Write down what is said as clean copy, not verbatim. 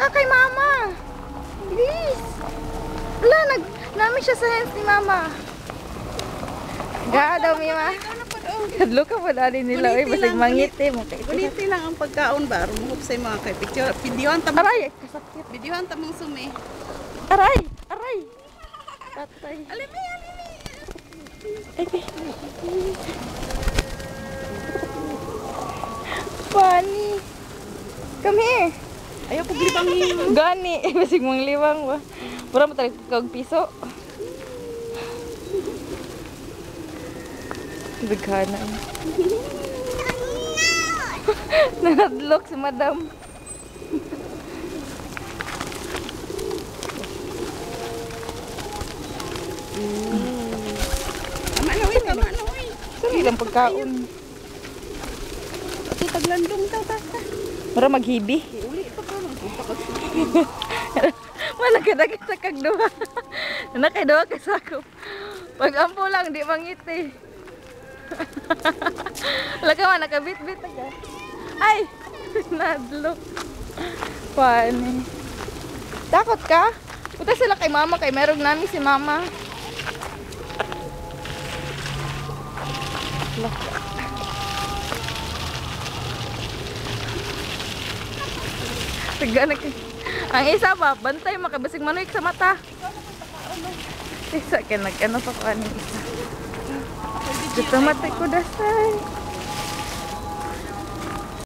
ka kay mama. Please. Wala, namin siya sa hands ni mama. Ga daw, Mima. Kadlo ka pa dali nila. Uy, basig mangiti mo. Kuniti lang ang pagkaon ba? Rumuhop sa mga kay picture. Videohan tamang. Aray, kasakit. Videohan tamang sumi. Aray, aray. Tatay. Alimi. Funny. Come here. Ayaw ko libangin. Gani. Basig mong liwang ba. Pura mo tayo kag piso. Dagana. Nanadlok si madam. Tama na, uy. Sorry lang pagkaon. Kasi paglandong ta. Para maghibi. Uli pa ka. Malagadagat sa kagduha. Nakaiduha ka sakop. Pag ampo lang, di mangiti. Laga man, nakabit-bit aga. Ay! Nadlok. Funny. Takot ka? Punta sila kay mama, kay merong namin si mama. Tigana kay. Ang isa ba, bantay makabasig manuik sa mata. Isa kay nag-ano pa ko ani isa. Dito matay ko dasay.